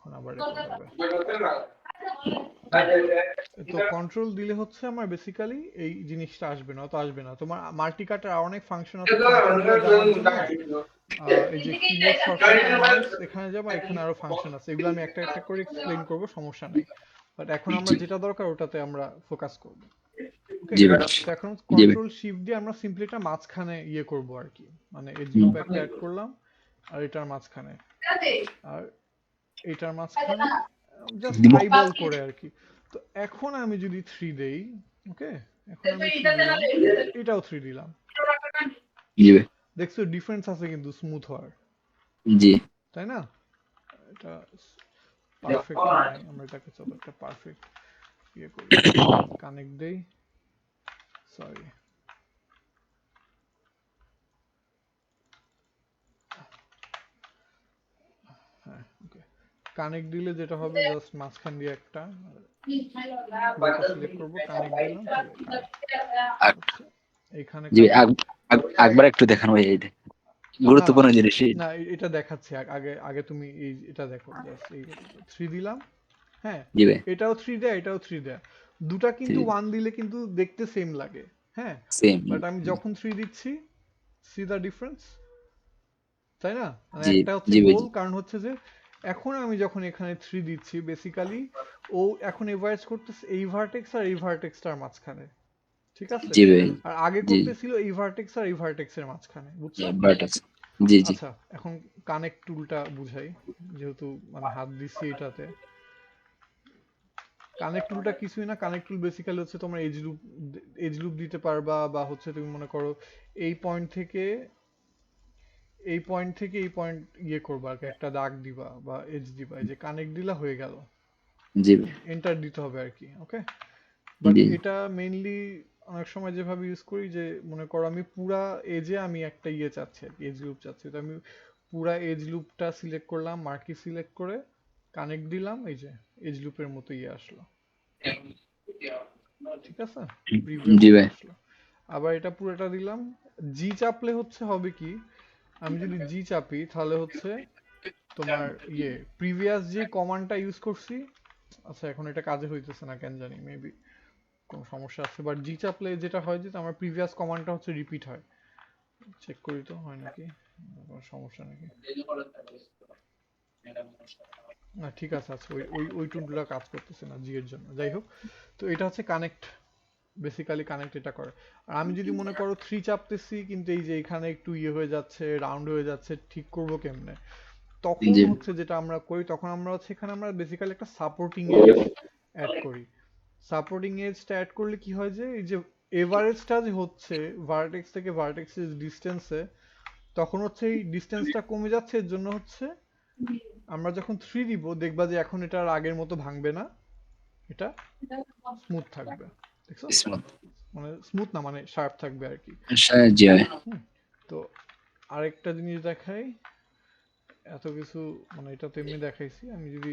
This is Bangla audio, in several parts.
এখন আবার রেকর্ড হবে। তো কন্ট্রোল দিলে হচ্ছে আমার বেসিক্যালি এই জিনিসটা আসবে না, তো আসবে না। তোমার মাল্টি কাটার অনেক ফাংশন আছে, ফাংশনগুলো জানার জন্য এই যে কিবোর্ড শর্টকাট আর মাউস এখানে যাবা, এখানে আরো ফাংশন আছে, এগুলো আমি একটা একটা করে এক্সপ্লেইন করব, সমস্যা নাই। বাট এখন আমরা যেটা দরকার ওটাতে আমরা ফোকাস করব। ওকে, জি ভাই। তো এখন জি ভাই। কন্ট্রোল শিফট দিয়ে আমরা সিম্পলি এটা মাঝখানে ইয়ে করব আর কি, মানে এজ লুপ একটা অ্যাড করলাম আর এটার মাঝখানে, আর এটার মাঝখানে জাস্ট দিব। আইবল করে আর কি। তো এখন আমি যদি 3 দেই, ওকে, এখন আমি 3 দিলাম, এটাও 3 দিলাম, জি ভাই। দেখছো ডিফারেন্স আছে কিন্তু স্মুথ হওয়ার, জি। তাই না? এটা পারফেক্ট হয় নাই, আমরা এটাকে চলো একটা পারফেক্ট ইয়ে করি, কানেক্ট দেই, সরি, হ্যাঁ ওকে। কানেক্ট দিলে যেটা হবে জাস্ট মাঝখান দিয়ে একটা পুরোটা সিলেক্ট করব, কানেক্ট দিলাম, তাহলে কানেক্ট হচ্ছে এইখানে জি ভাই, কানেক্ট। একবার একটু দেখানো ভাই, এইটা না না গুরুত্বপূর্ণ জিনিস। না, এটা দেখাচ্ছি, আগে আগে তুমি এই এটা দেখো, জাস্ট এই 3 দিলাম, হ্যাঁ, জি ভাই। এটাও 3 দেয়, এটাও 3 দেয়, দুটা কিন্তু 1 দিলে কিন্তু দেখতে সেম লাগে, হ্যাঁ, সেম। বাট আমি যখন 3 দিচ্ছি, সি দ্য ডিফারেন্স, তাই না? মানে জি। একটা হচ্ছে জি ভাই। গোল, কারণ হচ্ছে যে এখন আমি যখন এখানে 3 দিচ্ছি বেসিক্যালি ও এখন এভারেজ করতেছে এই ভার্টেক্স আর এই ভার্টেক্সটার মাঝখানে, ঠিক আছে? জি ভাই। আর আগে জি। করতেছিল এই ভার্টেক্স আর এই ভার্টেক্সের মাঝখানে, বুঝছো? বাট জি জি। আচ্ছা, এখন কানেক্ট টুলটা বুঝাই, যেহেতু মানে হাত দিচ্ছি এটাতে। কানেক্ট টুলটা কিছুই না, কানেক্ট টুল বেসিক্যালি হচ্ছে তোমার এজ লুপ দিতে পারবা, বা হচ্ছে তুমি মনে করো এই পয়েন্ট থেকে এই পয়েন্ট থেকে এই পয়েন্ট ইয়ে করবা আর কি, একটা দাগ দিবা বা এজ দিবা, এই যে কানেক্ট দিলা হয়ে গেল, জি ভাই। এন্টার দিতে হবে আর কি, ওকে। বাট জি। এটা মেইনলি অনেক সময় যেভাবে ইউজ করি, যে মনে করো আমি পুরা এজে আমি একটা ইয়ে চাচ্ছি আর কি, এজ লুপ চাচ্ছি, তো আমি পুরা এজ লুপটা সিলেক্ট করলাম, মার্কি সিলেক্ট করে কানেক্ট দিলাম, এই যে এজ লুপের মতো ইয়ে আসলো, ঠিক আছে, প্রিভিউর জি মতো ভাই। আসলো। আবার এটা পুরোটা দিলাম, জি চাপলে হচ্ছে হবে কি, আমি যদি জি চাপি তাহলে হচ্ছে তোমার ইয়ে প্রিভিয়াস যে কমান্ডটা ইউজ করছি, আচ্ছা এখন এটা কাজে হইতেছে না কেন জানি, মেবি কোনো সমস্যা আছে, বাট জি চাপলে যেটা হয় যে আমার প্রিভিয়াস কমান্ডটা হচ্ছে রিপিট হয়, চেক করি তো হয় নাকি, কোনো সমস্যা নাকি, না ঠিক আছে, আচ্ছা ওই ওই ওই টুলটা কাজ করতেছে না জি এর জন্য, যাই হোক। তো এটা হচ্ছে কানেক্ট, বেসিক্যালি কানেক্ট এটা করে। আর আমি যদি মনে করো 3 চাপতেছি কিন্তু এই যে এখানে একটু ইয়ে হয়ে যাচ্ছে, রাউন্ড হয়ে যাচ্ছে, ঠিক করব কেমনে, তখন জি। হচ্ছে যেটা আমরা করি, তখন আমরা হচ্ছে এখানে আমরা বেসিক্যালি একটা সাপোর্টিং এজ অ্যাড করি। সাপোর্টিং এজটা অ্যাড করলে কি হয় যে এই যে এভারেজটা যে হচ্ছে ভার্টেক্স থেকে ভার্টেক্সের ডিস্টেন্সে, তখন হচ্ছে এই ডিস্টেন্সটা কমে যাচ্ছে, এর জন্য হচ্ছে আমরা যখন 3 দিব দেখবা যে এখন এটা আর আগের মতো ভাঙবে না, এটা স্মুথ থাকবে, দেখছো? স্মুথ। মানে স্মুথ না, মানে শার্প থাকবে আর কি। জি ভাই। হুম। তো আরেকটা জিনিস দেখাই, এত কিছু মানে এটা তো এমনি দেখাইছি, আমি যদি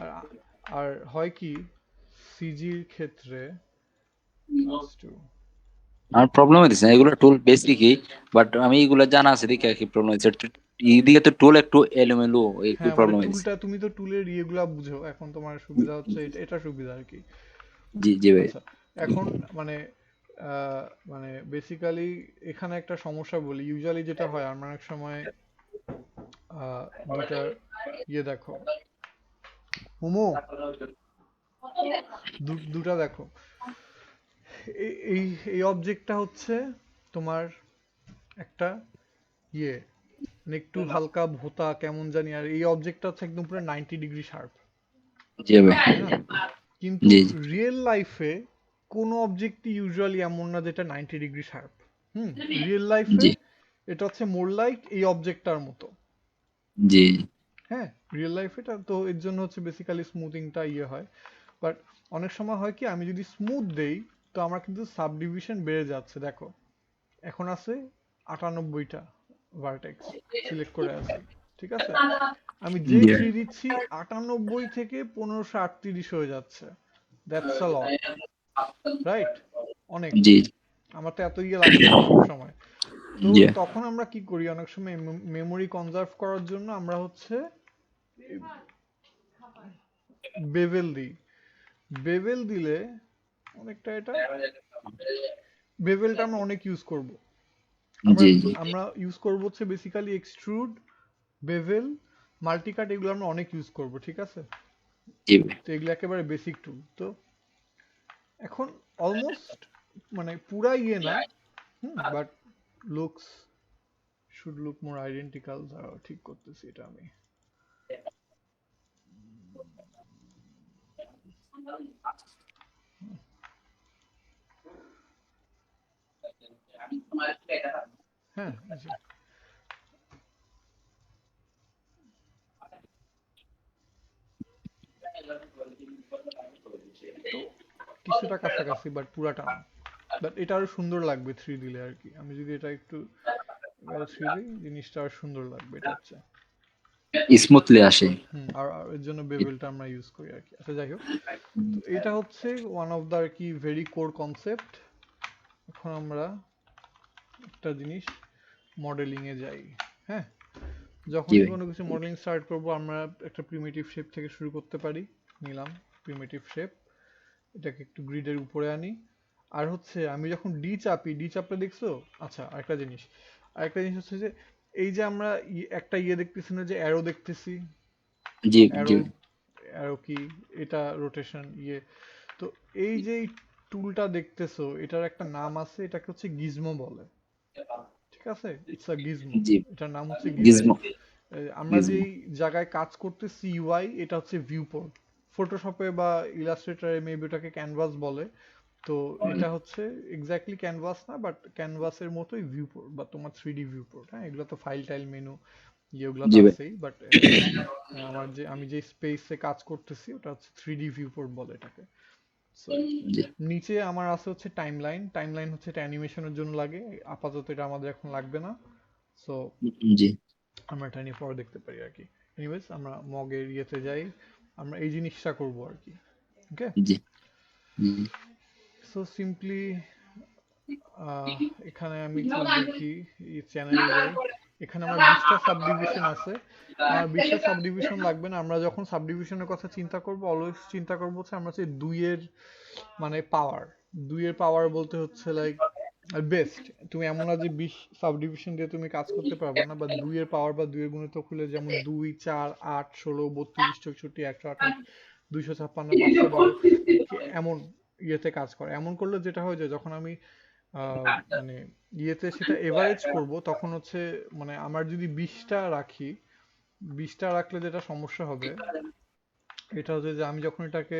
আর আর হয় কি সিজির ক্ষেত্রে, let's do, আমার প্রবলেম হইতেছে না, এগুলো টুল বেসিকই, বাট আমি এগুলো জানা আছে দেখে আর কি প্রবলেম হচ্ছে। এইদিকে তো টুল একটু এলোমেলো, একটু হ্যাঁ মানে প্রবলেম হইতেছে। টুলটা তুমি তো টুলের ইয়েগুলা বুঝো, এখন তোমার সুবিধা হচ্ছে এটা, এটা সুবিধা আর কি। জি জি ভাই। আচ্ছা, এখন মানে আহ, মানে বেসিক্যালি এখানে একটা সমস্যা বলি, ইউজুয়ালি যেটা হয় আমরা অনেক সময় দুইটার ইয়ে দেখো, মোমো, দুটা দেখো, এই এই অবজেক্টটা হচ্ছে তোমার একটা ইয়ে, মানে একটু হালকা ভোতা কেমন জানি, আর এই অবজেক্টটা হচ্ছে একদম পুরো 90 ডিগ্রি শার্প, জি ভাই। তাই না? কিন্তু জি জি। রিয়েল লাইফে কোনো অবজেক্টই ইউজুয়ালি এমন না যেটা 90 ডিগ্রি শার্প। রিয়েল লাইফে জি এটা হচ্ছে মোর লাইক এই অবজেক্টটার মতো, জি। হ্যাঁ, রিয়েল লাইফে এটা তো এর জন্য হচ্ছে বেসিক্যালি স্মুথিংটা ইয়ে হয়। বাট অনেক সময় হয় কি আমি যদি স্মুথ দেই, তো আমার কিন্তু সাবডিভিশন বেড়ে যাচ্ছে, দেখো এখন আছে 98টা ভার্টেক্স সিলেক্ট করে আছি, ঠিক আছে, আমি যেই জি ভাই। 3 দিচ্ছি 98 থেকে 1538 হয়ে যাচ্ছে, দ্যাটস আ লট, রাইট? অনেক, জি আমার তো এত ইয়ে লাগবে না সব সময়। তো জি। তখন আমরা কি করি, অনেক সময় মেমোরি কনজার্ভ করার জন্য আমরা হচ্ছে বেভেল দিই, বেভেল দিলে অনেকটা এটা, বেভেলটা আমরা অনেক ইউজ করব। আমরা জি জি আমরা ইউজ করব হচ্ছে বেসিক্যালি এক্সট্রুড, বেভেল, মাল্টিকাট, এগুলো আমরা অনেক ইউজ করব, ঠিক আছে? জি ভাই। তো এগুলো একেবারে বেসিক টুল। তো এখন অলমোস্ট মানে পুরা ইয়ে না, but looks should look more identical. দাঁড়াও ঠিক করতেছি এটা আমি। হ্যাঁ, এই যে। তো কিছুটা কাছাকাছি বাট পুরাটা না। বাট এটা আরো সুন্দর লাগবে থ্রি দিলে আর কি। আমি যদি এটা একটু এবারে থ্রি দিই, জিনিসটা আর সুন্দর লাগবে এটা হচ্ছে। স্মুথলি আসে। আর আর এর জন্য বেভেলটা আমরা ইউজ করি আর কি। আচ্ছা যাই হোক, তো এটা হচ্ছে ওয়ান অফ দা আর কি ভেরি কোর কনসেপ্ট। এখন আমরা একটা জিনিস মডেলিং এ যাই। হ্যাঁ, জি যখনই ভাই। কোনো কিছু মডেলিং স্টার্ট করব আমরা একটা প্রিমিটিভ শেপ থেকে শুরু করতে পারি। নিলাম প্রিমিটিভ শেপ, এটাকে একটু গ্রিডের উপরে আনি। আর হচ্ছে আমি যখন ডি চাপি, ডি চাপলে দেখছো? আচ্ছা আরেকটা জিনিস হচ্ছে যে এই যে আমরা একটা ইয়ে দেখতেছি না, যে অ্যারো দেখতেছি, জি জি অ্যারো, অ্যারো কি, এটা রোটেশন ইয়ে। তো এই যে টুলটা দেখতেছো, এটার একটা নাম আছে, এটাকে হচ্ছে গিজমো বলে, ঠিক আছে? ইটস আ গিজমো, জি। এটার নাম হচ্ছে গিজমো। গিজমো। আমরা গিজমো। যেই জায়গায় কাজ করতেছি ইউআই, এটা হচ্ছে ভিউপোর্ট। ফটোশপে বা ইলাস্ট্রেটরে মেবি ওটাকে ক্যানভাস বলে। তো এটা হচ্ছে এক্স্যাক্টলি ক্যানভাস না, বাট ক্যানভাসের মতোই ভিউপোর্ট বা তোমার থ্রি ডি ভিউপোর্ট। হ্যাঁ, এগুলো তো ফাইল টাইল মেনু ইয়েগুলো তো জি ভাই। আছেই, বাট আমি যে স্পেসে কাজ করতেছি ওটা হচ্ছে থ্রি ডি ভিউপোর্ট বলে এটাকে। সো জি নিচে আমার আছে হচ্ছে টাইমলাইন। টাইমলাইন হচ্ছে এটা অ্যানিমেশনের জন্য লাগে, আপাতত এটা আমাদের এখন লাগবে না। সো জি আমরা এটা নিয়ে পরে দেখতে পারি আর কি। এনিওয়েজ, আমরা মগের ইয়েতে যাই, আমরা এই জিনিসটা করব আর কি। ওকে, জি জি সো সিম্পলি এখানে আমি একটু দেখি, এই চ্যানেলে যাই। এখানে আমার 20টা সাবডিভিশন আছে। আমার 20টা সাবডিভিশন লাগবে না। আমরা যখন সাবডিভিশনের কথা চিন্তা করব, অলওয়েজ চিন্তা করবো হচ্ছে আমরা হচ্ছে দুইয়ের মানে পাওয়ার। দুইয়ের পাওয়ার বলতে হচ্ছে লাইক বেস্ট। তুমি এমন না যে 20 সাবডিভিশন দিয়ে তুমি কাজ করতে পারবে না, বা দুইয়ের পাওয়ার বা দুইয়ের গুণিতক হলে যেমন 2, 4, 8, 16, 32, 64, 128, 256, 512 এমন ইয়েতে কাজ করে। এমন করলে যেটা হয় যে যখন আমি আহ, মানে ইয়েতে সেটা এভারেজ করব, তখন হচ্ছে মানে আমার যদি 20টা রাখি, 20টা রাখলে যেটা সমস্যা হবে এটা হচ্ছে যে আমি যখন এটাকে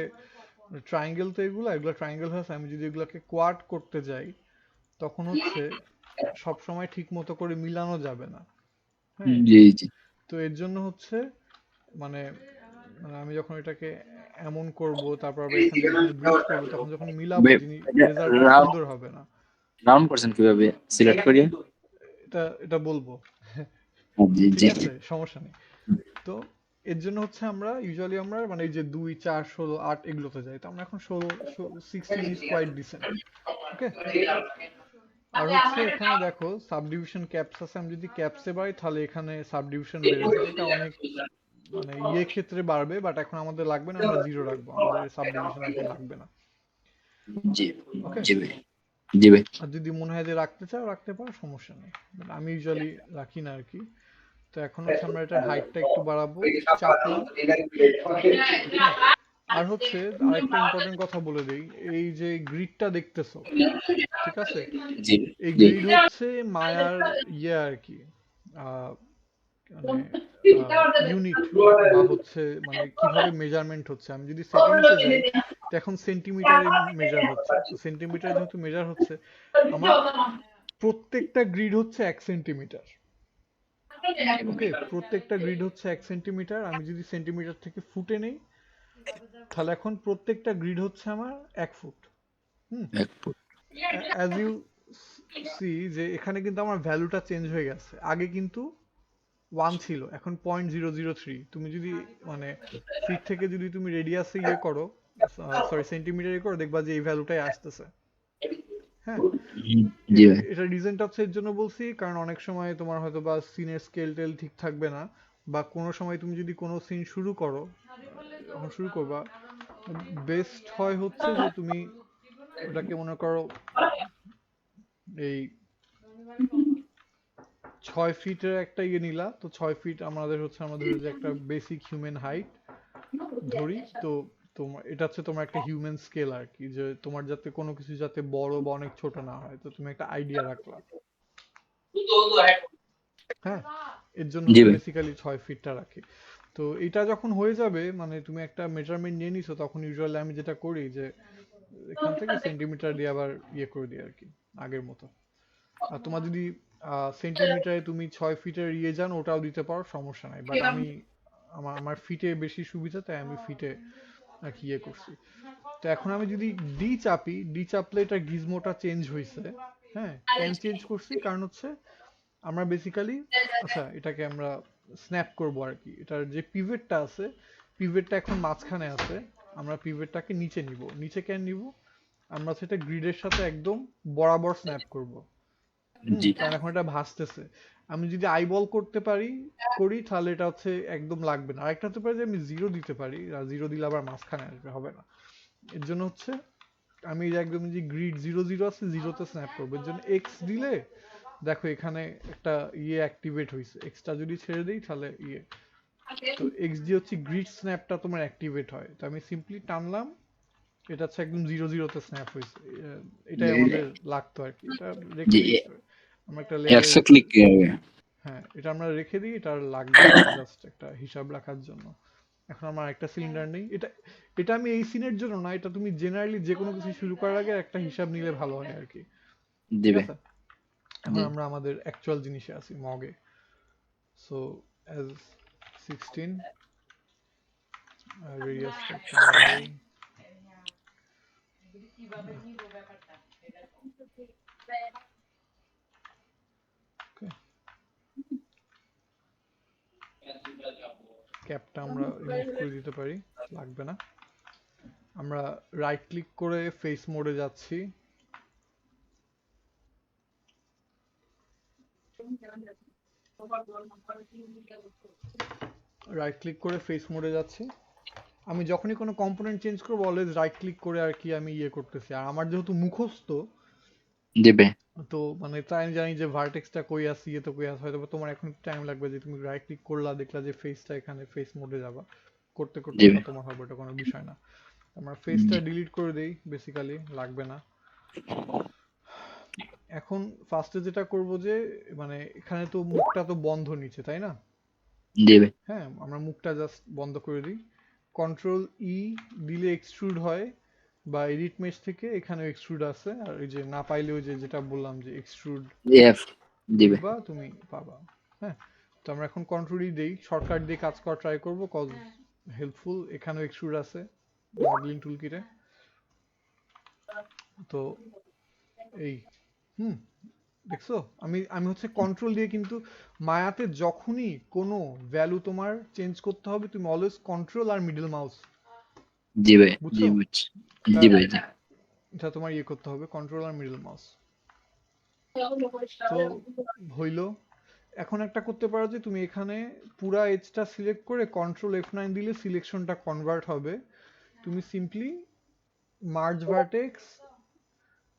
ট্রায়াঙ্গেল, তো এগুলো এগুলো ট্রায়াঙ্গেল হয়েছে, আমি যদি এগুলোকে কোয়াড করতে যাই তখন হচ্ছে সব সময় ঠিক মতো করে মিলানো যাবে না। হ্যাঁ, জি জি। তো এর জন্য হচ্ছে মানে মানে আমি যখন এটাকে এমন করব, তারপর আবার এখান থেকে এখানে ব্রিজ করব, তখন যখন মিলাবো জিনিস রেজাল্টটা সুন্দর হবে না। রাউন্ড করছেন কিভাবে সিলেক্ট করিয়ে? এটা এটা বলবো, জি ঠিক জি আছে, সমস্যা নেই। তো এর জন্য হচ্ছে আমরা ইউজুয়ালি আমরা মানে এই যে 2, 4, 16, 8 এগুলোতে যাই। তো আমরা এখন 16 ইজ কোয়াইট ডিসেন্ট। ওকে, আর হচ্ছে এখানে দেখো সাবডিভিশন ক্যাপস আছে। আমি যদি ক্যাপসে বাড়াই তাহলে এখানে সাবডিভিশন বেড়ে যায়, এটা অনেক মানে ইয়ে ক্ষেত্রে বাড়বে, বাট এখন আমাদের লাগবে না, আমরা জিরো রাখবো, আমাদের সাবডিভিশন এখন লাগবে না। জি ওকে, জি ভাই। জি ভাই। আর যদি মনে হয় যে রাখতে চাও রাখতে পারো, সমস্যা নেই, বাট আমি ইউজুয়ালি রাখি না আর কি। তো এখন হচ্ছে আমরা এটার হাইটটা একটু বাড়াবো, চাপলাম। ওকে, আর হচ্ছে আরেকটা ইম্পর্টেন্ট কথা বলে দেই, এই যে গ্রিডটা দেখতেছো, ঠিক আছে? জি এই জি গ্রিড হচ্ছে মায়ার ইয়ে আর কি, আহ, মানে ইউনিট, বা হচ্ছে মানে কিভাবে মেজারমেন্ট হচ্ছে। আমি যদি সেটিংসে যাই, তো এখন সেন্টিমিটারে মেজার হচ্ছে। তো সেন্টিমিটার যেহেতু মেজার হচ্ছে, আমার প্রত্যেকটা গ্রিড হচ্ছে 1 সেন্টিমিটার। ওকে, প্রত্যেকটা গ্রিড হচ্ছে 1 সেন্টিমিটার। আমি যদি সেন্টিমিটার থেকে ফুটে নেই, তাহলে এখন প্রত্যেকটা গ্রিড হচ্ছে আমার 1 ফুট। হুম, এক ফুট। অ্যাজ ইউ সি যে এখানে কিন্তু আমার ভ্যালুটা চেঞ্জ হয়ে গেছে। আগে কিন্তু 1 ছিল, এখন 0.003। তুমি যদি মানে ফিট থেকে যদি তুমি রেডিয়াসে ইয়ে করো, সরি সেন্টিমিটার ইয়ে করো, দেখবা যে এই ভ্যালুটাই আসতেছে। হ্যাঁ, জি ভাই। এটা রিজনটা হচ্ছে এর জন্য বলছি, কারণ অনেক সময় তোমার হয়তো বা সিনের স্কেল টেল ঠিক থাকবে না, বা কোনো সময় তুমি যদি কোনো সিন শুরু করো, যখন শুরু করবা বেস্ট হয় হচ্ছে যে তুমি ওটাকে মনে করো এই 6 ফিটের একটা ইয়ে নিলা, তো 6 ফিট আমাদের হচ্ছে আমাদের যে একটা বেসিক হিউম্যান হাইট ধরি, তো তোমার এটা হচ্ছে তোমার একটা হিউম্যান স্কেল আর কি, যে তোমার যাতে কোনো কিছু যাতে বড় বা অনেক ছোট না হয়, তো তুমি একটা আইডিয়া রাখলা। হ্যাঁ, এর জন্য জি হচ্ছে ভাই। বেসিক্যালি 6 ফিটটা রাখি। তো এটা যখন হয়ে যাবে মানে তুমি একটা মেজারমেন্ট নিয়ে নিছো, তখন ইউজুয়ালি আমি যেটা করি যে এখান থেকে সেন্টিমিটার দিয়ে আবার ইয়ে করে দিই আর কি, আগের মতো। আর তোমার যদি সেন্টিমিটারে তুমি 6 ফিটের ইয়ে যান ওটাও দিতে পারো, সমস্যা নাই, বাট আমি আমার আমার ফিটে বেশি সুবিধা, তাই আমি ফিটে আর কি ইয়ে করছি। তো এখন আমি যদি ডি চাপলে এটা গিজমোটা চেঞ্জ হয়েছে। হ্যাঁ, কেন চেঞ্জ করছি কারণ হচ্ছে আমরা বেসিক্যালি, আচ্ছা এটাকে আমরা স্ন্যাপ করব আর কি, এটার যে পিভটটা আছে, পিভটটা এখন মাঝখানে আছে, আমরা পিভটটাকে নিচে নিব। নিচে কেন নিব, আমরা সেটা গ্রিডের সাথে একদম বরাবর স্ন্যাপ করব। জি কারণ এখন এটা ভাসতেছে। আমি যদি আইবল করতে পারি করি তাহলে এটা হচ্ছে একদম লাগবে না। আরেকটা হতে পারে যে আমি জিরো দিতে পারি, আর জিরো দিলে আবার মাঝখানে আসবে, হবে না। এর জন্য হচ্ছে আমি এই যে একদম যে গ্রিড 0 0 আছে, জিরোতে স্ন্যাপ করবো। এর জন্য এক্স দিলে দেখো এখানে একটা ইয়ে অ্যাক্টিভেট হয়েছে, এক্সটা যদি ছেড়ে দিই তাহলে ইয়ে, তো এক্স দিয়ে হচ্ছে গ্রিড স্ন্যাপটা তোমার অ্যাক্টিভেট হয়। তো আমি সিম্পলি টানলাম, এটা হচ্ছে একদম 0 0 তে স্ন্যাপ হয়েছে। এটাই আমাদের লাগতো আর কি, এটা রেখে জি দিই আমরা একটা লেয়ারে 100 রেখে ক্লিক দিই। কিভাবে? হ্যাঁ, এটা আমরা রেখে দিই, এটা আর লাগবে না, জাস্ট একটা হিসাব রাখার জন্য। এখন আমার একটা সিলিন্ডার নেই, এটা এটা আমি এই সিনের জন্য না, এটা তুমি জেনারেলি যে কোনো কিছু শুরু করার আগে একটা হিসাব নিলে ভালো হয় আর কি। ঠিক দিবে। আছে, এখন জি আমরা আমাদের অ্যাকচুয়াল জিনিসে আছি, মগে। সো অ্যাজ 16 রেডিয়াসটা একটু বাড়াই। ওকে, ক্যাপটা আমরা রিমুভ করে দিতে পারি, লাগবে না। আমরা রাইট ক্লিক করে ফেস মোডে যাচ্ছি। রাইট ক্লিক করে ফেস মোডে যাচ্ছি। আমি যখনই কোনো কম্পোনেন্ট চেঞ্জ করবো অলওয়েজ রাইট ক্লিক করে আর কি আমি ইয়ে করতেছি। আর আমার যেহেতু মুখস্থ, দিবে। তো মানে তাই আমি জানি যে ভার্টেক্সটা কই আছে, ইয়ে তো কই আছে, হয়তো বা তোমার এখন টাইম লাগবে যে তুমি রাইট ক্লিক করলা, দেখলা যে ফেসটা এখানে, ফেস মোডে যাবা, করতে করতে দিবে। ওটা তোমার হবে, এটা কোনো বিষয় না। আমার ফেসটা জি ডিলিট করে দেই, বেসিক্যালি লাগবে না। এখন ফার্স্টে যেটা করব যে মানে এখানে তো মুখটা তো বন্ধ নিচে, তাই না? দিবে। হ্যাঁ, আমরা মুখটা জাস্ট বন্ধ করে দিই। কন্ট্রোল ই দিলে এক্সট্রুড হয়, বা এডিট মেশ থেকে এখানে এক্সট্রুড আছে, আর এই যে না পাইলে ওই যে যেটা বললাম যে এক্সট্রুড এফ দিবে। লিখবা তুমি পাবা। হ্যাঁ, তো আমরা এখন কন্ট্রোল ই দেই, শর্টকাট দিয়ে কাজ করা ট্রাই করবো, কজ হেল্পফুল। এখানেও এক্সট্রুড আছে মডেলিং টুল কিটে। তো এই হুম দেখছো, আমি আমি হচ্ছে কন্ট্রোল দিয়ে, কিন্তু মায়াতে যখনই কোনো ভ্যালু তোমার চেঞ্জ করতে হবে, তুমি অলওয়েজ কন্ট্রোল আর মিডল মাউস, দিবে। জি বুঝছো? বুঝছি। এটা দিবে। জি এটা তোমার ইয়ে করতে হবে, কন্ট্রোল আর মিডল মাউস। তো হইলো। এখন একটা করতে পারো যে তুমি এখানে পুরা এজটা সিলেক্ট করে কন্ট্রোল F9 দিলে সিলেকশনটা কনভার্ট হবে। তুমি simply merge vertex,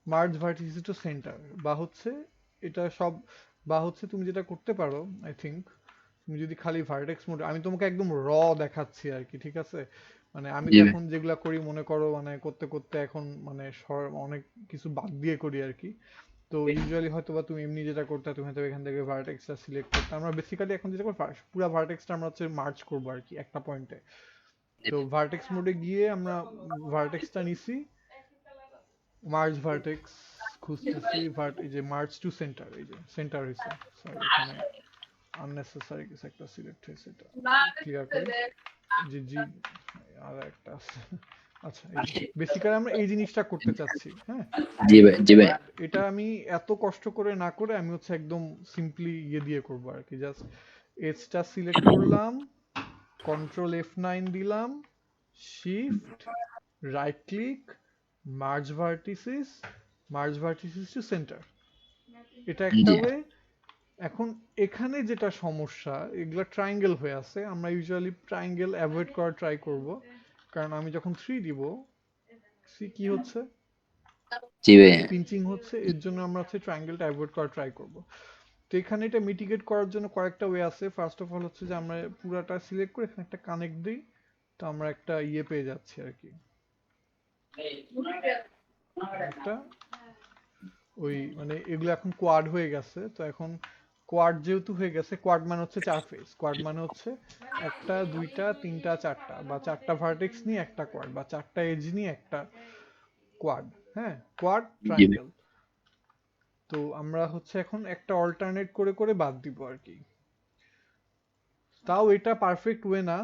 merge vertices to centre, বা হচ্ছে এটা সব, বা হচ্ছে তুমি যেটা করতে পারো আই থিংক, তুমি যদি খালি ভার্টেক্স মোড, আমি তোমাকে একদম দেখাচ্ছি আর কি, ঠিক আছে? মানে আমি তো দিবে। এখন যেগুলা করি মনে করো মানে করতে করতে এখন মানে অনেক কিছু বাদ দিয়ে করি আর কি। তো ইউজুয়ালি হয়তো বা তুমি এমনি যেটা করতে, তুমি হয়তো এখান থেকে ভার্টেক্সটা সিলেক্ট করতে, আমরা বেসিক্যালি এখন যেটা করবো পুরো ভার্টেক্সটা আমরা হচ্ছে মার্চ করবো আর কি একটা পয়েন্টে। তো দিবে। ভার্টেক্স মোডে গিয়ে আমরা ভার্টেক্সটা নিছি, মার্জ ভার্টেক্স খুঁজতেছি, এই যে মার্চ টু সেন্টার, এই যে সেন্টার হয়েছে। সরি, এখানে আননেসেসারি কিছু একটা সিলেক্ট হয়েছে, এটা ক্লিয়ার করি। যে জি আর একটা আছে। আচ্ছা, এই যে বেসিক্যালি আমরা এই জিনিসটা করতে চাচ্ছি, হ্যাঁ। দিবে। দিবে। বাট এটা আমি এত কষ্ট করে না করে আমি হচ্ছে একদম সিম্পলি ইয়ে দিয়ে করবো আর কি, জাস্ট এজটা সিলেক্ট করলাম, কন্ট্রোল F9 দিলাম, shift right click, merge vertices, merge vertices to centre, এটা একটা জি ওয়ে। এখন এখানে যেটা সমস্যা, এগুলা ট্রায়াঙ্গেল হয়ে আছে, আমরা ইউজুয়ালি ট্রায়াঙ্গেল অ্যাভয়েড করার ট্রাই করব, কারণ আমি যখন 3 দিব, সি কি হচ্ছে, জি ভাই। পিঞ্চিং হচ্ছে, এর জন্য আমরা হচ্ছে ট্রায়াঙ্গেলটা অ্যাভয়েড করার ট্রাই করব। তো এখানে এটা মিটিগেট করার জন্য কয়েকটা ওয়ে আছে। ফার্স্ট অফ অল হচ্ছে যে আমরা পুরাটা সিলেক্ট করে এখানে একটা কানেক্ট দিই, তো আমরা একটা ইয়ে পেয়ে যাচ্ছি আর কি, একটা ওই মানে এগুলো এখন কোয়াড হয়ে গেছে। তো এখন কোয়াড যেহেতু হয়ে গেছে, কোয়াড মানে হচ্ছে 4 ফেস, কোয়াড মানে হচ্ছে একটা দুইটা তিনটা চারটা, বা চারটা ভার্টেক্স নিয়ে একটা কোয়াড, বা চারটা এজ নিয়ে একটা কোয়াড। হ্যাঁ, কোয়াড জি ভাই। ট্রায়াঙ্গেল। তো আমরা হচ্ছে এখন একটা অল্টারনেট করে করে বাদ দিব আর কি। তাও এটা পারফেক্ট ওয়ে না,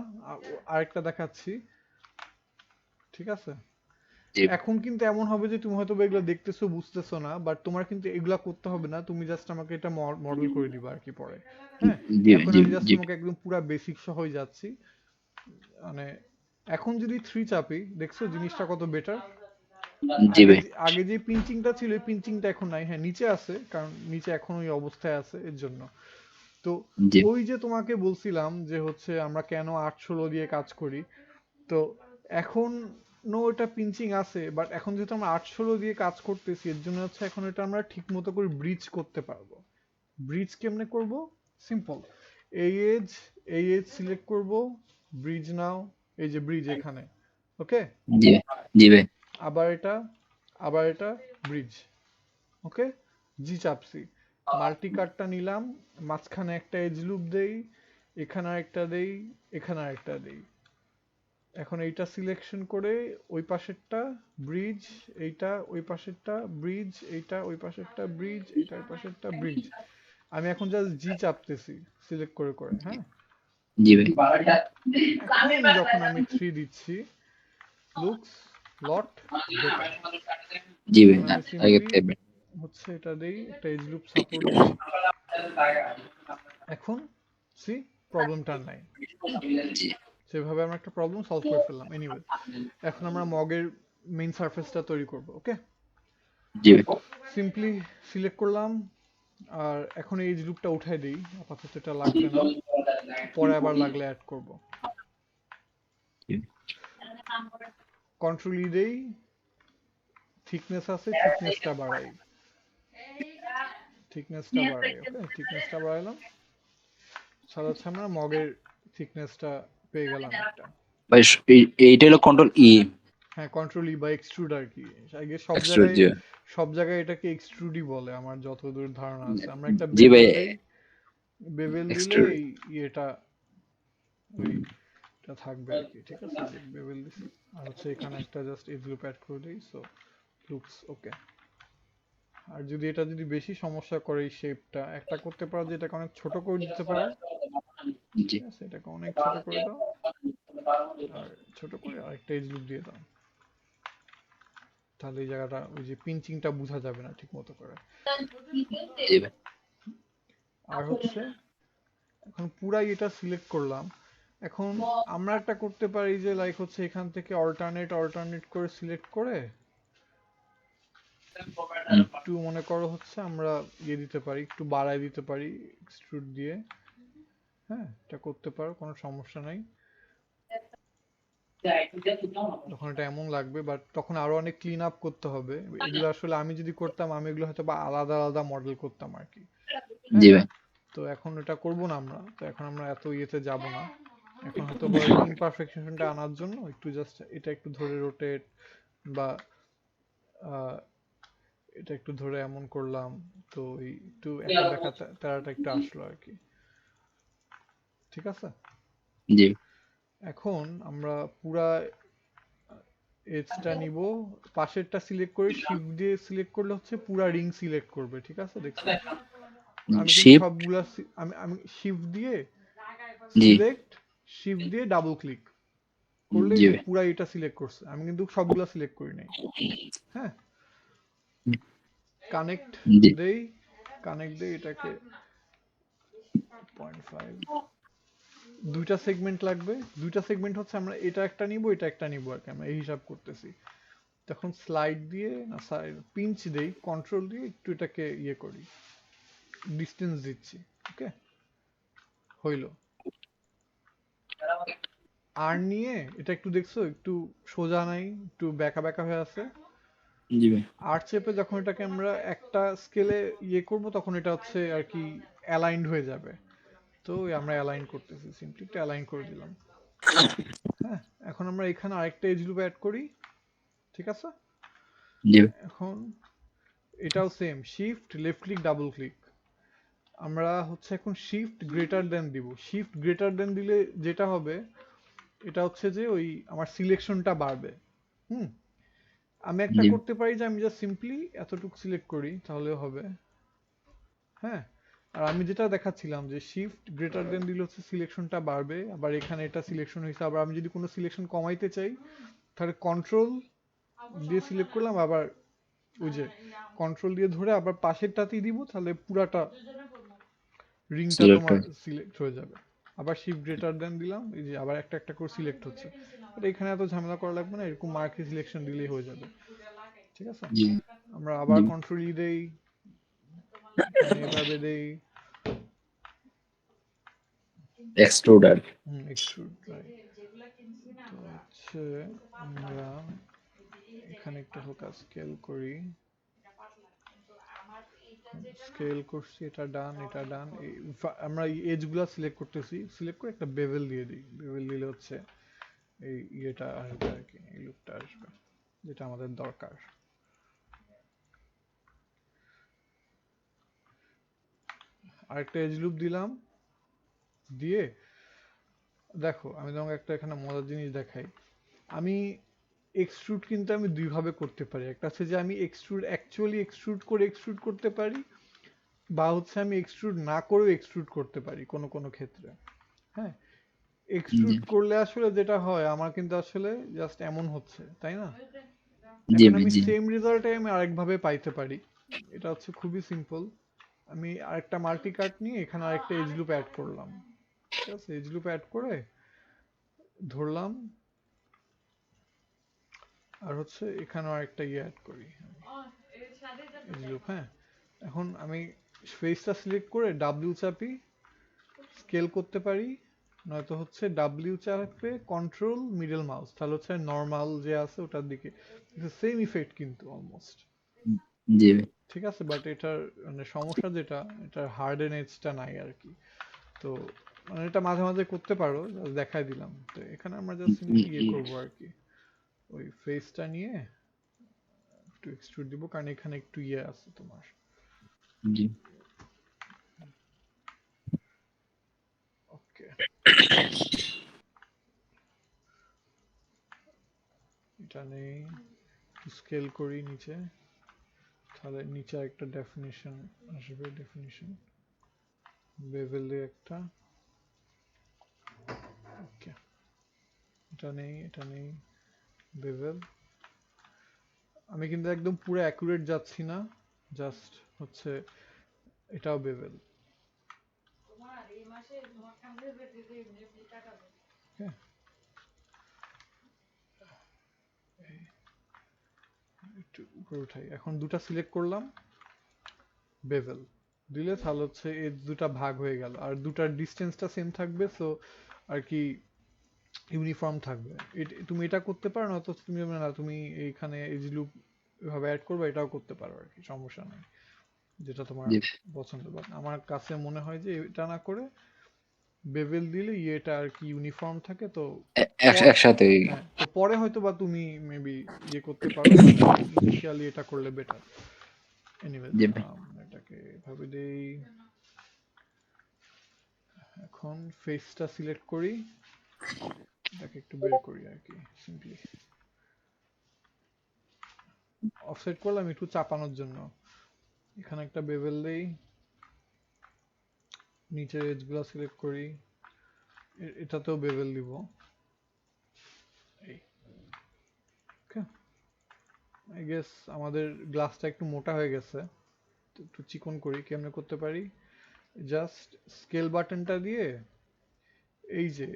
আরেকটা দেখাচ্ছি, ঠিক আছে? জি এখন কিন্তু এমন হবে যে তুমি হয়তো বা এগুলো দেখতেছো বুঝতেছো না, বাট তোমার কিন্তু এগুলা করতে হবে না, তুমি জাস্ট আমাকে এটা মডেল করে দিবা আর কি পরে। হ্যাঁ, জি এখন জি আমি জাস্ট জি তোমাকে একদম পুরা বেসিক সহই যাচ্ছি। মানে এখন যদি 3 চাপি, দেখছো জিনিসটা কত বেটার। জি ভাই। আগে যে পিঞ্চিংটা ছিল, এই পিঞ্চিংটা এখন নাই। হ্যাঁ, নিচে আছে, কারণ নিচে এখন ওই অবস্থায় আছে এর জন্য। তো জি ওই যে তোমাকে বলছিলাম যে হচ্ছে আমরা কেন 8/16 দিয়ে কাজ করি, তো এখন নো এটা পিঞ্চিং আছে, বাট এখন যেহেতু আমরা 8/16 দিয়ে কাজ করতেছি, এর জন্য হচ্ছে এখন এটা আমরা ঠিক মতো করে ব্রিজ করতে পারবো। ব্রিজ কেমনে করব? সিম্পল, এই এজ এই এজ সিলেক্ট করব, ব্রিজ নাও, এই যে ব্রিজ এখানে, ওকে, জি জি ভাই। আবার এটা, আবার এটা, ব্রিজ, ওকে, জি চাপসি, মাল্টি কাটটা নিলাম, মাঝখানে একটা এজ লুপ দেই, এখানে একটা দেই, এখানে একটা দেই। এখন এইটা সিলেকশন করে ওই পাশেরটা ব্রিজ, এইটা ওই পাশেরটা ব্রিজ, এইটা ওই পাশেরটা ব্রিজ, এইটা ওই পাশেরটা ব্রিজ। আমি এখন জাস্ট জি চাপতেছি সিলেক্ট করে করে, হ্যাঁ। জি ভাই। এখন যখন আমি 3 দিচ্ছি, লুকস লট বেটার। জি ভাই। এখন আমি আগের সিম্পলি থেকে। হচ্ছে এটা দেই, একটা এজ লুপ সাপোর্ট দেই, এখন সি প্রবলেমটা নাই। জি সেভাবে আমরা একটা প্রবলেম সলভ করে ফেললাম। এনিওয়ে, এখন আমরা মগের মেইন সারফেসটা তৈরি করব, ওকে। জি ভাই। সিম্পলি সিলেক্ট করলাম, আর এখন এই লুপটা উঠাই দিই, আপাতত এটা লাগবে না, পরে আবার লাগলে অ্যাড করব। কন্ট্রোল ই দেই, থিকনেস আছে, থিকনেসটা বাড়াই, থিকনেসটা বাড়াই, ওকে, থিকনেসটা বাড়াইলাম। সাথে হচ্ছে আমরা মগের থিকনেসটা পেয়ে গেলাম একটা। ভাই এইটা হলো কন্ট্রোল ই। হ্যাঁ, কন্ট্রোল ই বা এক্সট্রুড আর কি। আই গেস সব এক্সট্রুড। জায়গায়, জি সব জায়গায় এটাকে এক্সট্রুডই বলে আমার যতদূর ধারণা আছে। আমরা একটা জি ভাই। বেভেল দেই, বেভেল দিলে এক্সট্রুড। এই ইয়েটা ওইটা থাকবে আর কি, ঠিক আছে, যে বেভেল দিছি। আর হচ্ছে এখানে একটা জাস্ট এজ লুপ অ্যাড করে দিই, সো লুকস ওকে। আর যদি এটা যদি বেশি সমস্যা করে, এই শেপটা একটা করতে পারো যে এটাকে অনেক ছোট করে দিতে পারো, জি ঠিক আছে, এটাকে অনেক ছোট করে দাও, আর ছোট করে আরেকটা এজ লুপ দিয়ে দাও, তাহলে এই জায়গাটা ওই যে পিঞ্চিংটা বোঝা যাবে না ঠিক মতো করে। জি ভাই। আর হচ্ছে এখন পুরাই এটা সিলেক্ট করলাম। এখন আমরা একটা করতে পারি যে লাইক হচ্ছে এখান থেকে অল্টারনেট অল্টারনেট করে সিলেক্ট করে একটু মনে করো হচ্ছে আমরা ইয়ে দিতে পারি, একটু বাড়ায় দিতে পারি এক্সট্রুড দিয়ে। হ্যাঁ, এটা করতে পারো, কোনো সমস্যা নাই। তখন এটা এমন লাগবে, বাট তখন আরো অনেক ক্লিন আপ করতে হবে। এগুলো আসলে আমি যদি করতাম, আমি এগুলো হয়তো বা আলাদা আলাদা মডেল করতাম আর কি। জি হ্যাঁ, ভাই। তো এখন এটা করব না আমরা, তো এখন আমরা এত ইয়েতে যাব না। এখন হয়তো বা ইমপারফেকশনটা আনার জন্য একটু জাস্ট এটা একটু ধরে রোটেট, বা আহ, এটা একটু ধরে এমন করলাম, তো এই একটু একা দেখা তারাটা একটু আসলো আর কি, ঠিক আছে। জি এখন আমরা পুরা এজটা নিব, পাশেরটা সিলেক্ট করে শিফট দিয়ে সিলেক্ট করলে হচ্ছে পুরা রিং সিলেক্ট করবে, ঠিক আছে, দেখছো। আমি কিন্তু শিপ। সবগুলা আমি আমি শিফট দিয়ে জি সিলেক্ট, শিফট দিয়ে ডাবল ক্লিক করলে এই জি যে ভাই। পুরা এটা সিলেক্ট করছে, আমি কিন্তু সবগুলা সিলেক্ট করি নাই। হ্যাঁ, কানেক্ট জি দেই, কানেক্ট দেই এটাকে 0.5, দুইটা সেগমেন্ট লাগবে, দুইটা সেগমেন্ট হচ্ছে আমরা এটা একটা নিব এটা একটা নিব আর কি, আমরা এই হিসাব করতেছি। তখন স্লাইড দিয়ে না পিঞ্চ দেই, কন্ট্রোল দিয়ে একটু এটাকে ইয়ে করি, ডিস্টেন্স দিচ্ছি, ওকে হইলো। আর নিয়ে এটা একটু দেখছো একটু সোজা নাই, একটু বেঁকা বেঁকা হয়ে আছে। জি ভাই। আর চেপে যখন এটাকে আমরা একটা স্কেলে ইয়ে করব তখন এটা হচ্ছে আর কি অ্যালাইন্ড হয়ে যাবে। তো আমরা অ্যালাইন করতেছি, সিম্পলি একটা অ্যালাইন করে দিলাম। হ্যাঁ, এখন আমরা এখানে আরেকটা এজ লুপ অ্যাড করি, ঠিক আছে? জি ভাই। এখন এটাও same, shift left click double click. আমরা হচ্ছে এখন শিফট গ্রেটার দেন দিব। শিফট গ্রেটার দেন দিলে যেটা হবে এটা হচ্ছে যে ওই আমার সিলেকশনটা বাড়বে। হুম, আমি একটা জি করতে পারি যে আমি জাস্ট সিম্পলি এতটুকু সিলেক্ট করি তাহলেও হবে। হ্যাঁ, আর আমি যেটা দেখাচ্ছিলাম যে শিফট গ্রেটার দেন দিলে হচ্ছে সিলেকশনটা বাড়বে, আবার এখানে এটা সিলেকশন হয়েছে। আবার আমি যদি কোনো সিলেকশন কমাইতে চাই তাহলে কন্ট্রোল দিয়ে সিলেক্ট করলাম, আবার ওই যে কন্ট্রোল দিয়ে ধরে আবার পাশেরটাতেই দিব, তাহলে পুরাটা রিংটা সিলেক্ট তোমার হয়। সিলেক্ট হয়ে যাবে। আবার শিফট গ্রেটার দেন দিলাম, এই যে আবার একটা একটা করে সিলেক্ট হচ্ছে। বাট এখানে এত ঝামেলা করা লাগবে না, এরকম মার্কি সিলেকশন দিলেই হয়ে যাবে, ঠিক আছে? জি আমরা জি আবার কন্ট্রোল ই দেই, এখানে এভাবে দেই, এক্সট্রুডার। Extrude right. তো হচ্ছে আমরা এখানে একটু হালকা স্কেল করি, স্কেল করছি, এটা ডান এটা ডান। আমরা এই এজ গুলা সিলেক্ট করতেছি, সিলেক্ট করে একটা বেভেল দিয়ে দিই। বেভেল দিলে হচ্ছে এই ইয়েটা আসবে আর কি, এই লুকটা আসবে যেটা আমাদের দরকার। আরেকটা এজ লুপ দিলাম, দিয়ে দেখো আমি তোমাকে একটা এখানে মজার জিনিস দেখাই। আমি এক্সট্রুড কিন্তু আমি দুই ভাবে করতে পারি। একটা আছে যে আমি এক্সট্রুড অ্যাকচুয়ালি এক্সট্রুড করে এক্সট্রুড করতে পারি, বা হচ্ছে আমি এক্সট্রুড না করেও এক্সট্রুড করতে পারি কোনো কোনো ক্ষেত্রে। হ্যাঁ, জি এক্সট্রুড করলে আসলে যেটা হয় আমার কিন্তু আসলে জাস্ট এমন হচ্ছে, তাই না? জি এখন ভাই। আমি জি সেম রেজাল্টে আমি আরেকভাবে পাইতে পারি। এটা হচ্ছে খুবই সিম্পল। আমি আরেকটা মাল্টি কাট নিয়ে এখানে আরেকটা এজ লুপ অ্যাড করলাম, ঠিক আছে? এজ লুপ অ্যাড করে ধরলাম, আর হচ্ছে এখানেও আরেকটা ইয়ে অ্যাড করি এজ লুপ। হ্যাঁ, এখন আমি ফেসটা সিলেক্ট করে ডাব্লিউ চাপি, স্কেল করতে পারি, নয়তো হচ্ছে ডাব্লিউ চাপে কন্ট্রোল মিডল মাউস, তাহলে হচ্ছে নর্মাল যে আছে ওটার দিকে সেম ইফেক্ট কিন্তু অলমোস্ট, জি ভাই। ঠিক আছে? বাট এটার মানে সমস্যা যেটা, এটার হার্ডেন এজটা নাই আর কি। তো মানে এটা মাঝে মাঝে করতে পারো, just দেখাই দিলাম। তো এখানে আমরা জাস্ট সিম্পলি ইয়ে করবো আর কি, ওই ফেসটা নিয়ে একটু এক্সট্রুড দিব, কারণ এখানে একটু ইয়ে আছে তোমার। জি ওকে, এটা নেই, স্কেল করি নিচে, তাহলে নিচে একটা ডেফিনিশন আসবে, ডেফিনিশন বেভেলে একটা। ওকে, এটা নেই এটা নেই, বেভেল। আমি কিন্তু একদম পুরো অ্যাকুরেট যাচ্ছি না, জাস্ট হচ্ছে এটাও বেভেল। হ্যাঁ, একটু উপরে উঠাই। এখন দুটা সিলেক্ট করলাম, বেভেল দিলে তাহলে হচ্ছে এই দুটা ভাগ হয়ে গেল, আর দুটার ডিস্টেন্সটা সেম থাকবে, সো আর কি ইউনিফর্ম থাকবে। তুমি এটা করতে পারো, না তো তুমি না তুমি এইখানে এজ লুপ এভাবে অ্যাড করবে, এটাও করতে পারো আর কি, সমস্যা নেই, যেটা তোমার জি পছন্দ। বাট আমার কাছে মনে হয় যে এটা না করে বেভেল দিলে ইয়েটা আর কি ইউনিফর্ম থাকে। তো একসাথে। হ্যাঁ, তো পরে হয়তো বা তুমি মেবি ইয়ে করতে পারো, বাট ইনিশিয়ালি এটা করলে বেটার। এনিওয়েজ, জি ভাই। এটাকে এভাবে দেই। এখন ফেসটা সিলেক্ট করি, এটাকে একটু বের করি আর কি, সিম্পলি অফসেট করলাম একটু চাপানোর জন্য। এখানে একটা বেভেল দেই, নিচের এজগুলো সিলেক্ট করি, এটাতেও বেভেল দিব। এই ওকে, আই গেস আমাদের গ্লাসটা একটু মোটা হয়ে গেছে, তো একটু চিকন করি। কেমনে করতে পারি? জাস্ট স্কেল বাটনটা দিয়ে এই যে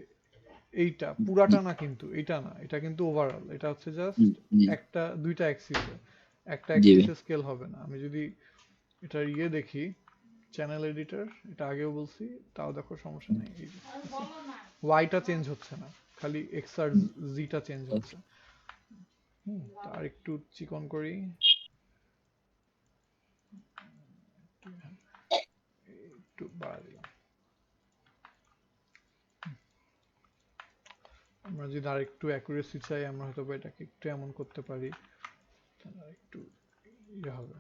এইটা পুরাটা না, কিন্তু এইটা না, এটা কিন্তু ওভারঅল, এটা হচ্ছে জাস্ট জি একটা দুইটা অ্যাক্সিসে, একটা জি ভাই। অ্যাক্সিসে স্কেল হবে না। আমি যদি এটার ইয়ে দেখি, চ্যানেল এডিটর, এটা আগেও বলছি, তাও দেখো সমস্যা নেই। ওয়াইটা চেঞ্জ হচ্ছে না, খালি এক্স আর জিটা চেঞ্জ হচ্ছে। তার একটু চিকন করি, একটু বাড়া দিলাম। আমরা যদি আর একটু অ্যাকুরেসি চাই, আমরা হয়তো এটাকে একটু এমন করতে পারি, তাহলে একটু ইয়ে হবে।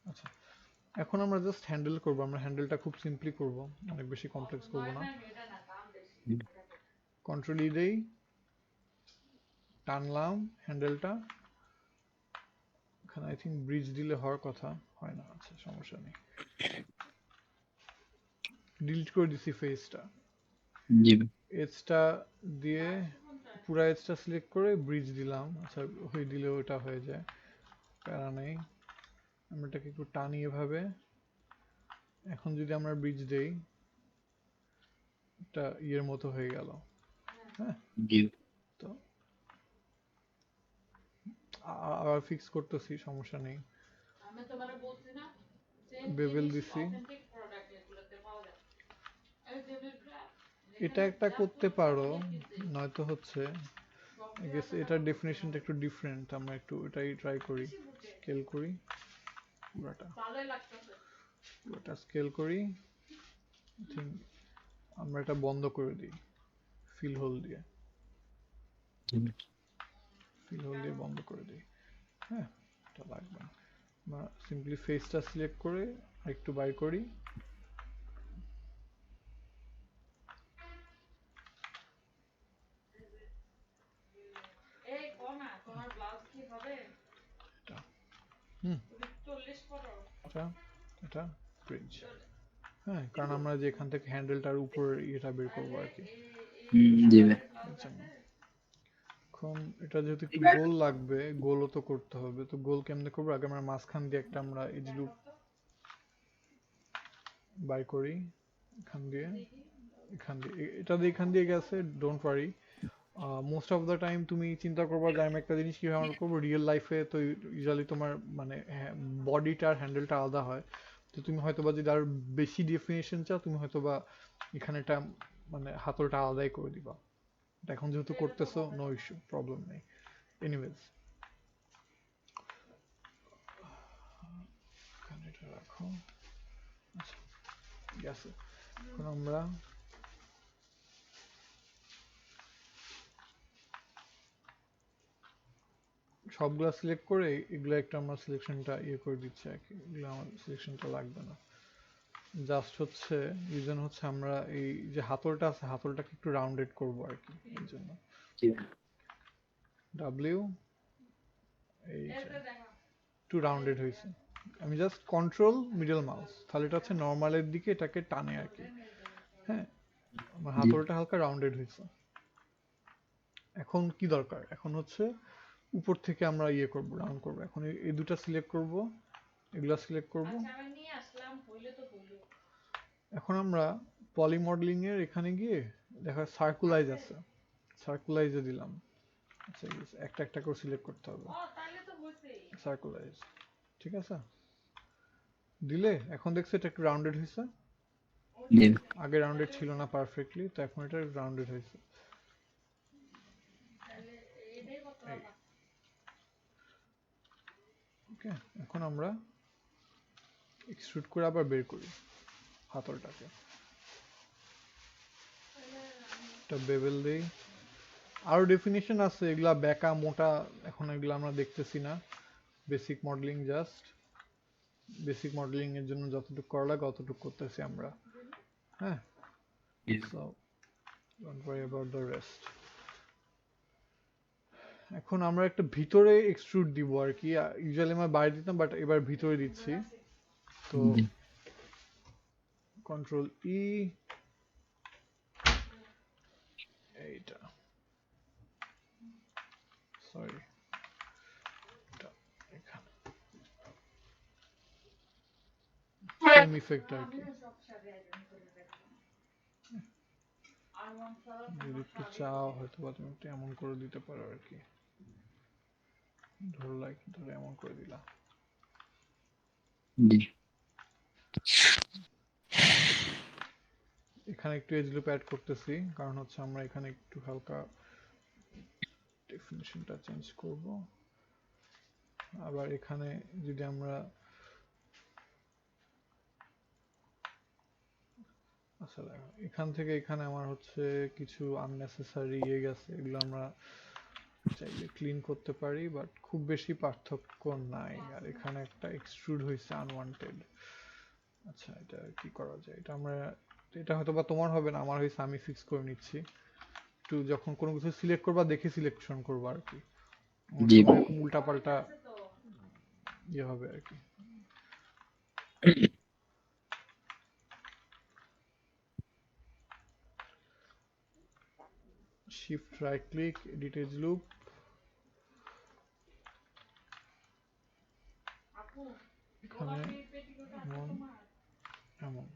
আচ্ছা, এখন আমরা জাস্ট হ্যান্ডেল করব, আমরা হ্যান্ডেলটা খুব সিম্পলি করব, অনেক বেশি কমপ্লেক্স করব না। কন্ট্রোল ই দেই, টানলাম হ্যান্ডেলটা, এখানে আই থিঙ্ক ব্রিজ দিলে হওয়ার কথা, হয় না। আচ্ছা, সমস্যা নেই, ডিলিট করে দিছি ফেসটা। জি এজটা দিয়ে পুরা এজটা সিলেক্ট করে ব্রিজ দিলাম। আচ্ছা, হয়ে দিলে ওটা হয়ে যায়, প্যারা নেই। আমরা এটাকে একটু টানি এভাবে। এখন যদি আমরা ব্রিজ দেই, এটা ইয়ের মতো হয়ে গেল। হ্যাঁ, জি তো আবার ফিক্স করতেছি, সমস্যা নেই। বেভেল দিছি, এটা একটা করতে পারো, নয়তো হচ্ছে I guess এটার ডেফিনেশনটা একটু ডিফারেন্ট। আমরা একটু এটাই ট্রাই করি, স্কেল করি পুরোটা স্কেল করি। I think আমরা এটা বন্ধ করে দিই, ফিল হোল দিয়ে বন্ধ করে দিই। হ্যাঁ, এটা লাগবে না। আমরা সিম্পলি ফেসটা সিলেক্ট করে একটু বাই করি। এটা এটা ব্রিজ। হ্যাঁ, কারণ আমরা যে এখান থেকে হ্যান্ডেলটার উপর এটা বের করবো আর কি, জি এর জন্য। এখন এটা যেহেতু একটু গোল লাগবে, গোলও তো করতে হবে, তো গোল কেমনে করবো? আগে আমরা মাঝখান দিয়ে একটা আমরা এজ লুপ বাই করি, এখান দিয়ে এটা দিয়ে এখান দিয়ে গেছে, don't worry. Most of the time তুমি চিন্তা করবা যে আমি একটা জিনিস কিভাবে আমরা করবো রিয়েল লাইফে, তো ইউজুয়ালি তোমার মানে বডিটা আর হ্যান্ডেলটা আলাদা হয়। তো তুমি হয়তোবা যদি আরো বেশি ডেফিনেশন চাও, তুমি হয়তোবা এখানে একটা মানে হাতলটা আলাদাই করে দিবা। এখন যেহেতু করতেছো, নো ইস্যু, প্রবলেম নেই। এনিওয়েজ, এখানে এটা রাখো। আচ্ছা, গেছে। এখন আমরা সবগুলা সিলেক্ট করে এগুলা একটা আমরা সিলেকশনটা ইয়ে করে দিচ্ছি আর কি, এগুলো আমার সিলেকশনটা লাগবে না। জাস্ট হচ্ছে রিজন হচ্ছে আমরা এই যে হাতলটা আছে, হাতলটাকে একটু রাউন্ডেড করব আর কি, এর জন্য ডাব্লিউ এই একটু রাউন্ডেড হয়েছে। আমি জাস্ট কন্ট্রোল মিডল মাউস, তাহলে এটা হচ্ছে নর্মালের দিকে এটাকে টানে আর কি। হ্যাঁ, আমার হাতলটা হালকা রাউন্ডেড হয়েছে। এখন কি দরকার? এখন হচ্ছে উপর থেকে আমরা ইয়ে করব, রাউন্ড করব। এখন এই দুটো সিলেক্ট করব, এগুলা সিলেক্ট করব। এখন আমরা পলি মডেলিং এর এখানে গিয়ে দেখা সার্কুলাইজ আছে, সার্কুলাইজে দিলাম। আচ্ছা, একটা একটা করে সিলেক্ট করতে হবে, সার্কুলাইজ। ঠিক আছে, দিলে এখন দেখছো এটা একটু রাউন্ডেড হয়েছে। জি আগে রাউন্ডেড ছিল না পারফেক্টলি, তো এখন এটা রাউন্ডেড হয়েছে। ওকে, এখন আমরা এক্সট্রুড করে আবার বের করি হাতলটাকে, একটা বেভেল দেই। আরো ডেফিনিশন আছে, এগুলা বেঁকা মোটা, এখন এগুলা আমরা দেখতেছি না। Basic modelling, just basic modelling এর জন্য যতটুকু করা লাগে অতটুকু করতেছি আমরা। হ্যাঁ, so don't worry about the rest. এখন আমরা একটা ভিতরে এক্সট্রুড দিব আর কি, ইউজুয়ালি আমরা বাইরে দিতাম, বাট এবার ভিতরে দিচ্ছি। তো কন্ট্রোল ই, এইটা সরি, এখানে সেম ইফেক্ট আর কি। যদি একটু চাও হয়তো বা তুমি একটু এমন করে দিতে পারো আর কি, ধরো লাইক ধরে এমন করে দিলা। জি এখানে একটু এজ লুপ অ্যাড করতেছি, কারণ হচ্ছে আমরা এখানে একটু হালকা ডেফিনিশনটা চেঞ্জ করব। আবার এখানে যদি আমরা আচ্ছা দেখো, এখান থেকে এখানে আমার হচ্ছে কিছু আননেসেসারি ইয়ে গেছে, এগুলো আমরা চাইলে ক্লিন করতে পারি, বাট খুব বেশি পার্থক্য নাই। আর এখানে একটা এক্সট্রুড হয়েছে আনওয়ান্টেড। আচ্ছা এটা কি করা যায়, এটা আমরা, এটা হয়তো বা তোমার হবে না, আমার হয়েছে, আমি ফিক্স করে নিচ্ছি। একটু যখন কোনো কিছু সিলেক্ট করবা দেখে সিলেকশন করবা আর কি, অনেক জি সময় এরকম উল্টাপাল্টা ইয়ে হবে আর কি। Shift right click, edit as loop, এখানে এমন এমন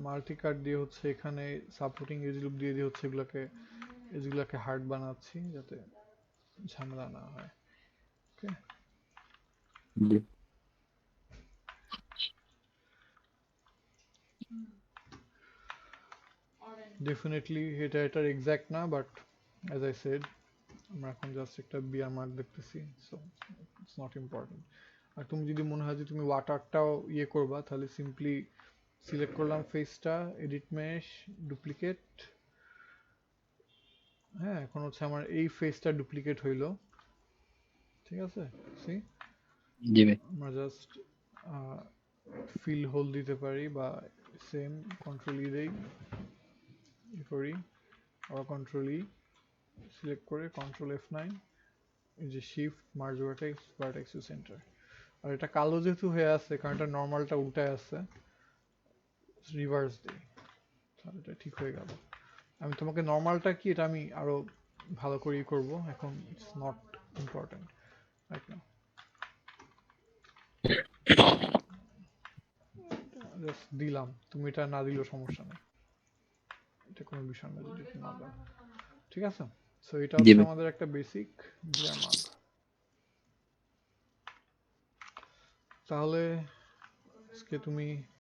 মাল্টি কাট দিয়ে হচ্ছে এখানে সাপোর্টিং এজ লুপ দিয়ে দিয়ে হচ্ছে এগুলাকে হার্ড বানাচ্ছি যাতে ঝামেলা না হয়। ওকে, জি ডেফিনেটলি এটার এক্সাক্ট না, বাট অ্যাজ আই সেড আমরা এখন জাস্ট একটা বিয়ার মার্ক দেখতেছি, সো ইটস নট ইম্পর্টেন্ট। আর তুমি যদি মনে হয় যে তুমি ওয়াটারটাও ইয়ে করবা, তাহলে সিম্পলি সিলেক্ট করলাম ফেসটা, এডিট মেশ, ডুপ্লিকেট। হ্যাঁ, এখন হচ্ছে আমার এই ফেসটা ডুপ্লিকেট হইলো, ঠিক আছে। সি, জি ভাই আমরা জাস্ট ফিল হোল দিতে পারি, বা সেম কন্ট্রোল ই দেই, ই করি, আবার কন্ট্রোল ই সিলেক্ট করে কন্ট্রোল F9, এই যে shift merge vertex to centre. আর এটা কালো যেহেতু হয়ে আছে, কারণ এটা নর্মালটা উল্টায় আছে, রিভার্স দিই, তাহলে এটা ঠিক হয়ে গেল। আমি তোমাকে নর্মালটা কি এটা আমি আরো ভালো করেই করব, এখন it's not important right now. Just দিলাম, তুমি এটা না দিলেও সমস্যা নেই, এটা কোনো বিষয় না যদি না দাও, ঠিক আছে। সো এটা জি হচ্ছে ভাই আমাদের একটা বেসিক গ্রামার। তাহলে আজকে তুমি